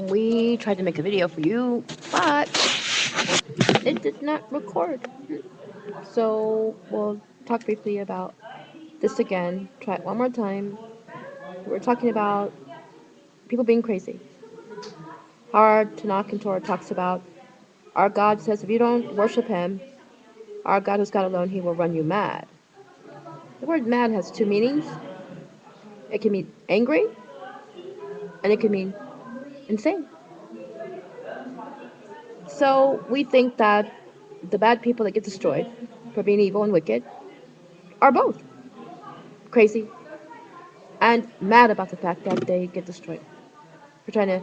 We tried to make a video for you, but it did not record. So we'll talk briefly about this again. Try it one more time. We're talking about people being crazy. Our Tanakh and Torah talks about our God says if you don't worship Him, our God who's God alone, He will run you mad. The word mad has two meanings. It can mean angry, and it can mean insane. So we think that the bad people that get destroyed for being evil and wicked are both crazy and mad about the fact that they get destroyed for trying to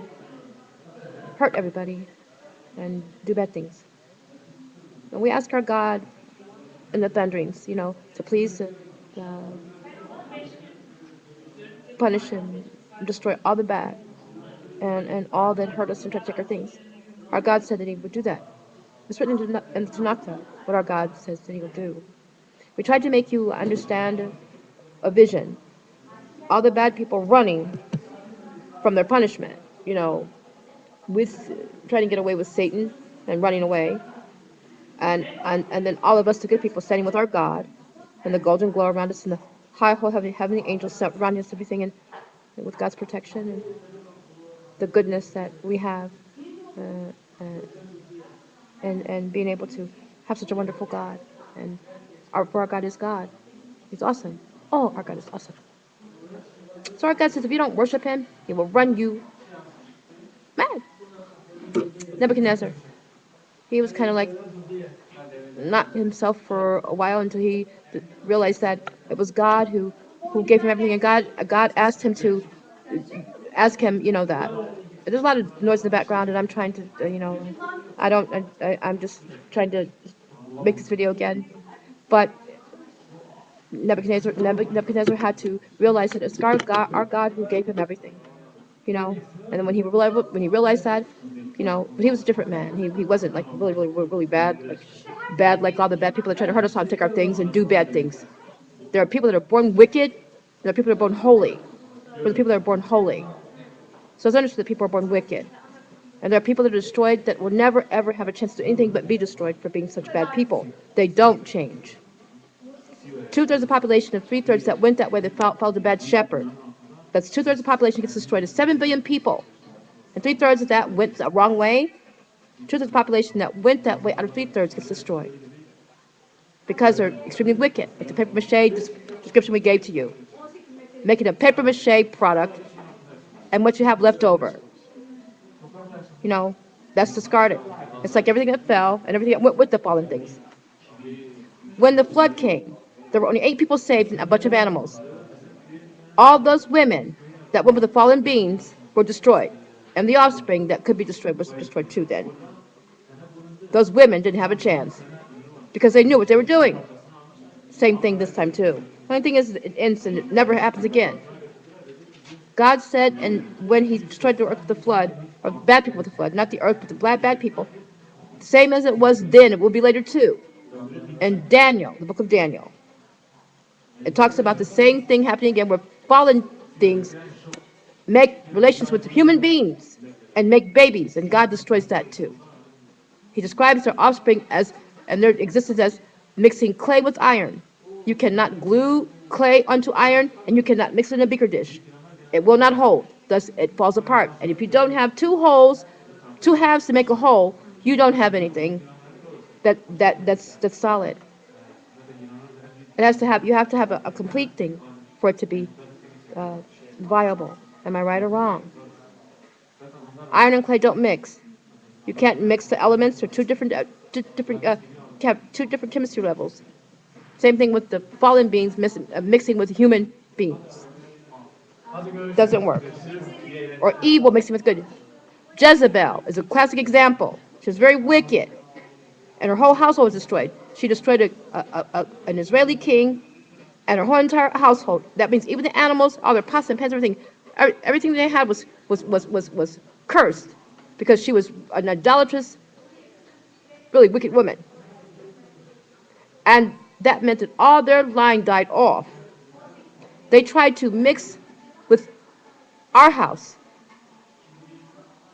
hurt everybody and do bad things. And we ask our God in the thunderings, to please punish and destroy all the bad and all that hurt us and try to take our things. Our God said that He would do that. It's written in the Tanakh what our God says that He will do. We tried to make you understand a vision. All the bad people running from their punishment, with trying to get away with Satan and running away. And then all of us, the good people, standing with our God, and the golden glow around us, and the high, whole heavenly angels surrounding us, everything, and with God's protection and the goodness that we have, and being able to have such a wonderful God. And for our God is God. He's awesome. Oh, our God is awesome. So our God says if you don't worship Him, He will run you mad. Nebuchadnezzar, he was kind of like not himself for a while until he realized that it was God who gave him everything, and God asked him to ask him, that. There's a lot of noise in the background, and I'm trying to, I'm just trying to make this video again. But Nebuchadnezzar had to realize that it's our God who gave him everything, And then when he realized that, but he was a different man. He wasn't like really bad like all the bad people that try to hurt us and take our things and do bad things. There are people that are born wicked. There are people that are born holy. For the people that are born holy. So it's understood that people are born wicked. And there are people that are destroyed that will never, ever have a chance to do anything but be destroyed for being such bad people. They don't change. 2/3 of the population and 3/3 that went that way, they followed the bad shepherd. That's 2/3 of the population gets destroyed. It's 7 billion people. And 3/3 of that went the wrong way. 2/3 of the population that went that way out of 3/3 gets destroyed. Because they're extremely wicked. Like the paper mache description we gave to you. Making a paper mache product and what you have left over. That's discarded. It's like everything that fell and everything that went with the fallen things. When the flood came, there were only 8 people saved and a bunch of animals. All those women that went with the fallen beings were destroyed. And the offspring that could be destroyed was destroyed too then. Those women didn't have a chance because they knew what they were doing. Same thing this time too. The only thing is it ends and it never happens again. God said, and when He destroyed the earth with the flood, or bad people with the flood, not the earth, but the bad people, same as it was then, it will be later too. And Daniel, the book of Daniel, it talks about the same thing happening again, where fallen things make relations with human beings and make babies, and God destroys that too. He describes their offspring and their existence as mixing clay with iron. You cannot glue clay onto iron, and you cannot mix it in a beaker dish. It will not hold. Thus, it falls apart. And if you don't have two halves to make a whole, you don't have anything that's solid. You have to have a complete thing for it to be viable. Am I right or wrong? Iron and clay don't mix. You can't mix the elements. They're two different chemistry levels. Same thing with the fallen beings mixing with human beings. Doesn't work. Or evil mixing with good. Jezebel is a classic example. She was very wicked, and her whole household was destroyed. She destroyed an Israeli king and her whole entire household. That means even the animals, all their pots and pans, everything they had was cursed because she was an idolatrous, really wicked woman. And that meant that all their line died off. They tried to mix with our house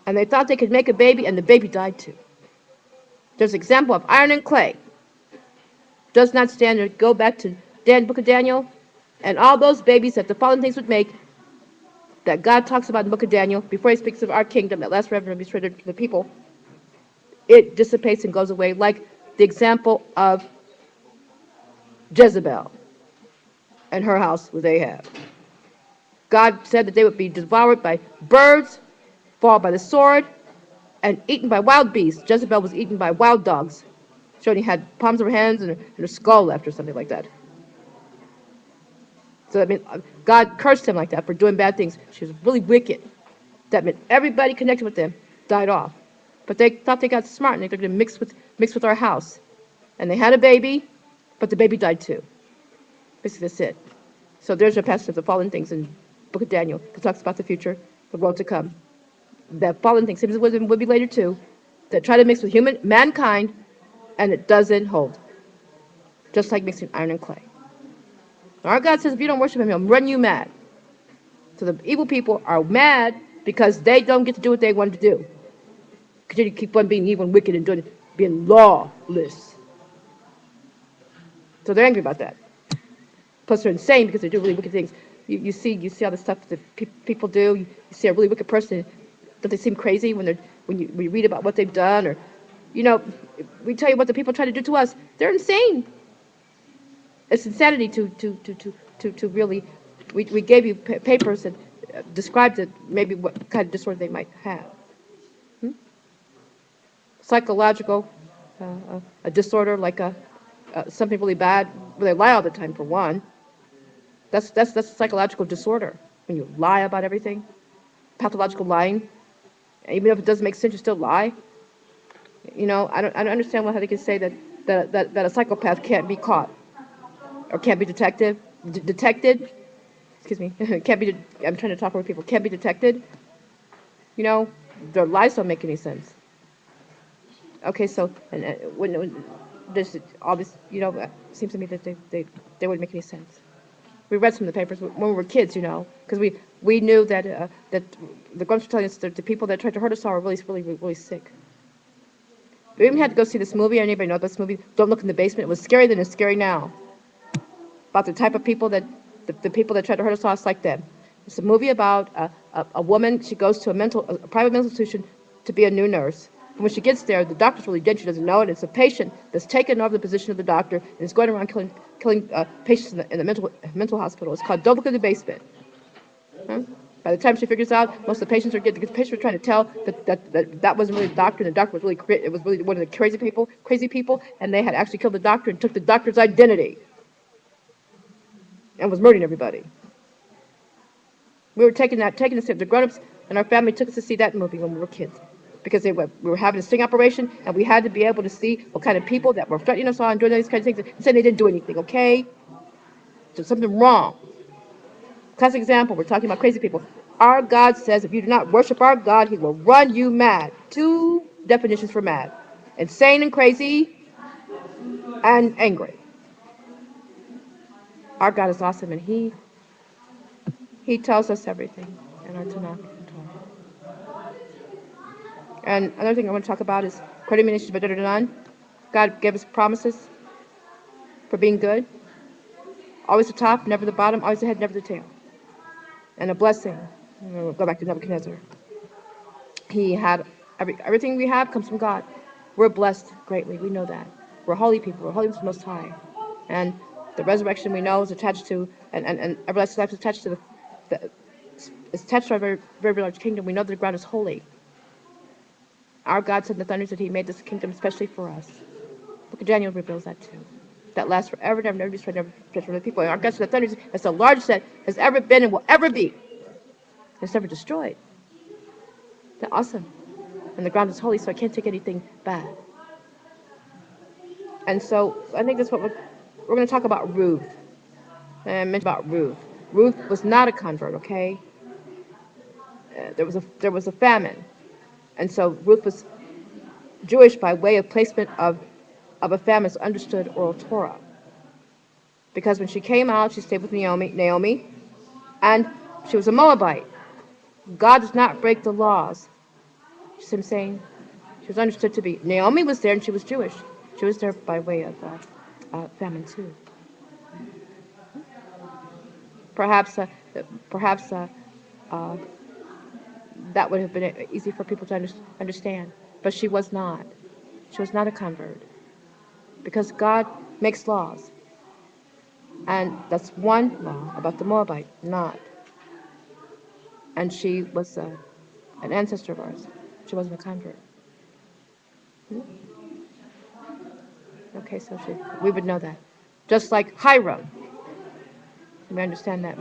And they thought they could make a baby, and the baby died too. There's an example of iron and clay. Does not stand or go back to book of Daniel, and all those babies that the fallen things would make, that God talks about in the book of Daniel, before he speaks of our kingdom that lasts forever and be treated to the people, it dissipates and goes away, like the example of Jezebel and her house with Ahab. God said that they would be devoured by birds, fall by the sword, and eaten by wild beasts. Jezebel was eaten by wild dogs. She only had palms of her hands and her skull left or something like that. So that meant God cursed him like that for doing bad things. She was really wicked. That meant everybody connected with them died off. But they thought they got smart and they're going to mix with our house. And they had a baby, but the baby died too. Basically, that's it. So there's your passage of the fallen things in the book of Daniel that talks about the future, the world to come. That fallen things, same as would be later too, that try to mix with mankind, and it doesn't hold. Just like mixing iron and clay. Our God says if you don't worship him, he'll run you mad. So the evil people are mad because they don't get to do what they want to do. Continue to keep on being evil and wicked and being lawless. So they're angry about that. Plus they're insane because they do really wicked things. You see all the stuff that people do. You see a really wicked person. Don't they seem crazy when you read about what they've done? Or, we tell you what the people try to do to us. They're insane. It's insanity to really. We gave you papers that described it, maybe what kind of disorder they might have. Psychological, a disorder like something really bad, where they lie all the time for one. That's a psychological disorder. When you lie about everything, pathological lying, even if it doesn't make sense, you still lie. I don't understand how they can say that a psychopath can't be caught or can't be detected. Excuse me, can't be. I'm trying to talk over people. Can't be detected. Their lies don't make any sense. Okay, so and when there's all this, it seems to me that they wouldn't make any sense. We read some of the papers when we were kids, because we knew that the grunts were telling us that the people that tried to hurt us all were really sick. We even had to go see this movie. Anybody know about this movie? Don't Look in the Basement. It was scarier than it's scary now. About the type of people that the people that tried to hurt us all, it's like them. It's a movie about a woman. She goes to a private mental institution to be a new nurse. And when she gets there, the doctor's really dead. She doesn't know it. It's a patient that's taken over the position of the doctor and is going around killing patients in the mental hospital. It's called Don't Look in the Basement. Huh? By the time she figures out, most of the patients are dead. The patients are trying to tell that wasn't really the doctor, and the doctor was really one of the crazy people, and they had actually killed the doctor and took the doctor's identity and was murdering everybody. We were taking this. The grown-ups and our family took us to see that movie when we were kids, because we were having a sting operation, and we had to be able to see what kind of people that were threatening us all and doing these kinds of things, and saying they didn't do anything. Okay, there's something wrong. Classic example. We're talking about crazy people. Our God says if you do not worship our God, he will run you mad. 2 definitions for mad: insane and crazy, and angry. Our God is awesome, and He tells us everything in our Tanakh. And another thing I want to talk about is credit ministries better than none. God gave us promises for being good. Always the top, never the bottom. Always the head, never the tail. And a blessing. We'll go back to Nebuchadnezzar. He had everything we have comes from God. We're blessed greatly. We know that. We're holy people. We're holy with the Most High. And the resurrection we know is attached to, and everlasting life is attached to it's attached to our very, very large kingdom. We know that the ground is holy. Our God said in the thunders that he made this kingdom especially for us. Book of Daniel reveals that too. That lasts forever, never destroyed, never destroyed for the people. And our God said the thunders is the largest that has ever been and will ever be. It's never destroyed. That's awesome. And the ground is holy, so I can't take anything bad. And so I think that's what we're going to talk about. Ruth. And I mentioned about Ruth. Ruth was not a convert, okay? There was a famine. And so Ruth was Jewish by way of placement of a famine, so understood oral Torah. Because when she came out, she stayed with Naomi, and she was a Moabite. God does not break the laws See what I'm saying? She was understood to be. Naomi was there and she was Jewish. She was there by way of famine too. Perhaps, perhaps that would have been easy for people to understand. But she was not. She was not a convert. Because God makes laws. And that's one law about the Moabite, not. And she was an ancestor of ours. She wasn't a convert. Okay, so we would know that. Just like Hiram. We understand that.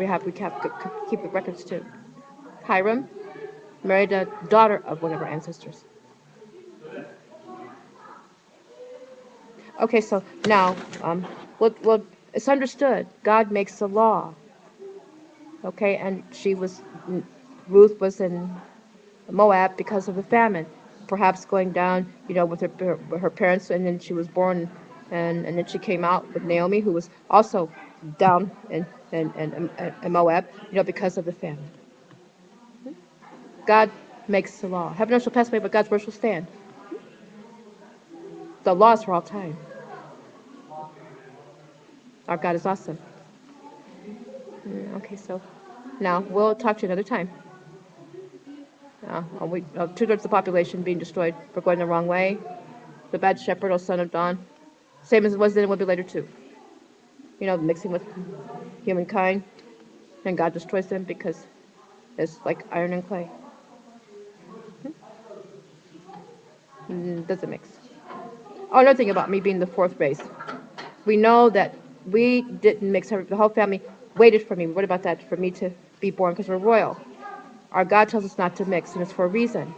Keep the records too. Hiram married a daughter of one of our ancestors. Okay, so now, it's understood. God makes the law. Okay, and Ruth was in Moab because of the famine, perhaps going down, with her parents, and then she was born, and then she came out with Naomi, who was also down in Moab, because of the famine. God makes the law. Heaven and earth shall pass away, but God's word shall stand. The law is for all time. Our God is awesome. Okay, so now we'll talk to you another time. Two-thirds of the population being destroyed for going the wrong way. The bad shepherd, or son of Dawn. Same as it was then, it will be later too. Mixing with humankind. And God destroys them because it's like iron and clay. Doesn't mix. Oh, another thing about me being the fourth race. We know that we didn't mix. The whole family waited for me. What about that? For me to be born because we're royal. Our God tells us not to mix, and it's for a reason.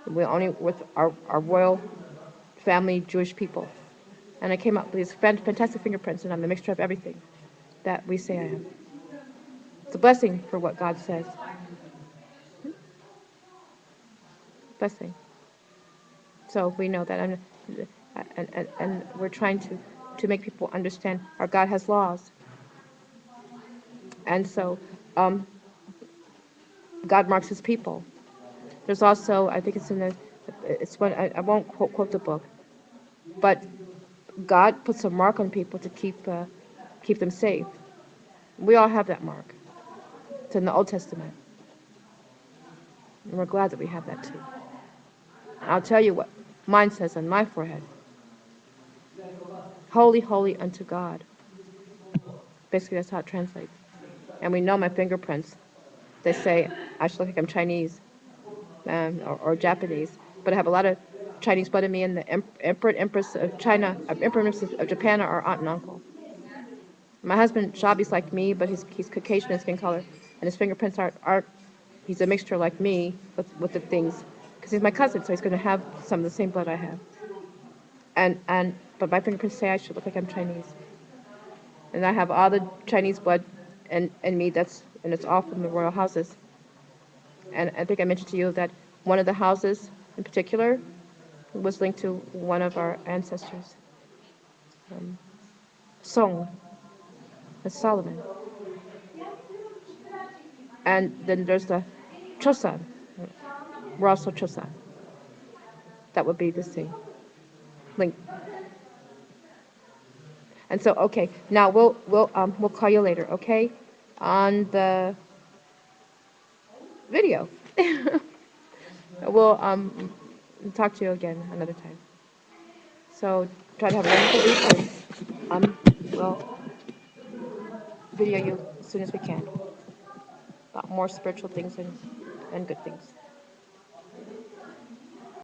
We're only with our royal family, Jewish people. And I came up with these fantastic fingerprints, and I'm a mixture of everything that we say I am. It's a blessing for what God says. Blessing. So we know that, and we're trying to make people understand our God has laws. And so God marks his people. There's also, I think it's one, I won't quote the book, but God puts a mark on people to keep them safe. We all have that mark. It's in the Old Testament. And we're glad that we have that too. And I'll tell you what mine says on my forehead. Holy, holy unto God. Basically, that's how it translates. And we know my fingerprints. They say I should look like I'm Chinese or Japanese, but I have a lot of Chinese blood in me, and the Emperor and Empress of China, Emperor and Empress of Japan are aunt and uncle. My husband, Shabi's like me, but he's Caucasian in skin color, and his fingerprints aren't. He's a mixture like me with the things, because he's my cousin, so he's going to have some of the same blood I have. But my fingerprints say I should look like I'm Chinese, and I have all the Chinese blood in me. And it's all from the royal houses. And I think I mentioned to you that one of the houses in particular was linked to one of our ancestors, Song, that's Solomon. And then there's the Chosan. We're also Chosan. That would be the same link. And so, okay, now we'll call you later, okay? On the video. We'll talk to you again another time. So try to have a wonderful week, and we'll video you as soon as we can about more spiritual things and good things.